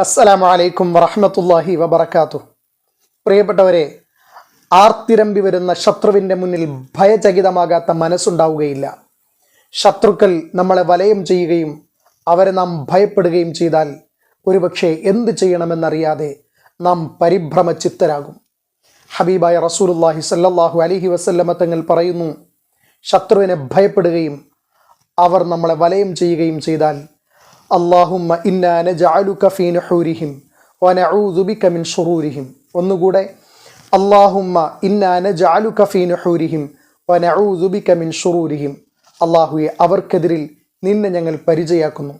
അസ്സലാമു അലൈക്കും വറഹ്മത്തുള്ളാഹി വബറകാതുഹു. പ്രിയപ്പെട്ടവരെ, ആർത്തിരമ്പി വരുന്ന ശത്രുവിൻ്റെ മുന്നിൽ ഭയചകിതമാകാത്ത മനസ്സുണ്ടാവുകയില്ല. ശത്രുക്കൾ നമ്മളെ വലയം ചെയ്യുകയും അവരെ നാം ഭയപ്പെടുകയും ചെയ്താൽ ഒരുപക്ഷെ എന്ത് ചെയ്യണമെന്നറിയാതെ നാം പരിഭ്രമചിത്തരാകും. ഹബീബായ റസൂലുള്ളാഹി സ്വല്ലല്ലാഹു അലൈഹി വസല്ലമ തങ്ങൾ പറയുന്നു, ശത്രുവിനെ ഭയപ്പെടുകയും അവർ നമ്മളെ വലയം ചെയ്യുകയും ചെയ്താൽ അല്ലാഹുമ്മ ഇന്നാ നജഅലുക ഫീ നുഹൂരിഹിം വനഊദു ബിക മിൻ ശുറൂരിഹിം. ഒന്നുകൂടെ, അല്ലാഹുമ്മ ഇന്നാ നജഅലുക ഫീ നുഹൂരിഹിം വനഊദു ബിക മിൻ ശുറൂരിഹിം. അല്ലാഹുവേ, അവർക്കെതിരിൽ നിന്നെ ഞങ്ങൾ പരിചയാക്കുന്നു,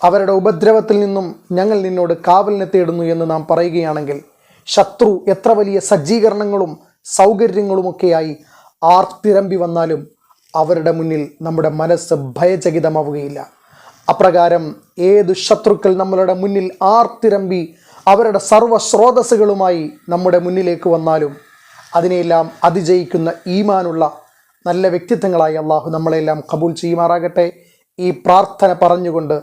അവരുടെ ഉപദ്രവത്തിൽ നിന്നും ഞങ്ങൾ നിന്നോട് കാവലിനെ തേടുന്നു എന്ന് നാം പറയുകയാണെങ്കിൽ ശത്രു എത്ര വലിയ സജ്ജീകരണങ്ങളും സൗകര്യങ്ങളുമൊക്കെയായി ആർത്തിരമ്പി വന്നാലും അവരുടെ മുന്നിൽ നമ്മുടെ മനസ്സ് ഭയചകിതമാവുകയില്ല. അപ്രകാരം ഏതു ശത്രുക്കൾ നമ്മളുടെ മുന്നിൽ ആർത്തിരമ്പി അവരുടെ സർവ്വസ്രോതസ്സുകളുമായി നമ്മുടെ മുന്നിലേക്ക് വന്നാലും അതിനെയെല്ലാം അതിജയിക്കുന്ന ഈമാനുള്ള നല്ല വ്യക്തിത്വങ്ങളായി അള്ളാഹു നമ്മളെല്ലാം കബൂൽ ചെയ്യുമാറാകട്ടെ. ഈ പ്രാർത്ഥന പറഞ്ഞുകൊണ്ട്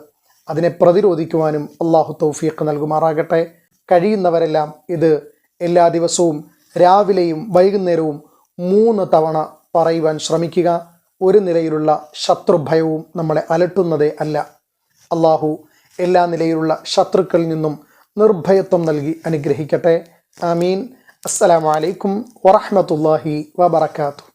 അതിനെ പ്രതിരോധിക്കുവാനും അള്ളാഹു തൗഫീഖ് നൽകുമാറാകട്ടെ. കഴിയുന്നവരെല്ലാം ഇത് എല്ലാ ദിവസവും രാവിലെയും വൈകുന്നേരവും 3 തവണ പറയുവാൻ ശ്രമിക്കുക. ഒരു നിലയിലുള്ള ശത്രുഭയവും നമ്മളെ അലട്ടുന്നതേ അല്ല. അള്ളാഹു എല്ലാ നിലയിലുള്ള ശത്രുക്കളിൽ നിന്നും നിർഭയത്വം നൽകി അനുഗ്രഹിക്കട്ടെ. ആമീൻ. അസ്സലാമു അലൈക്കും വറഹ്മത്തുള്ളാഹി വബറകാതുഹു.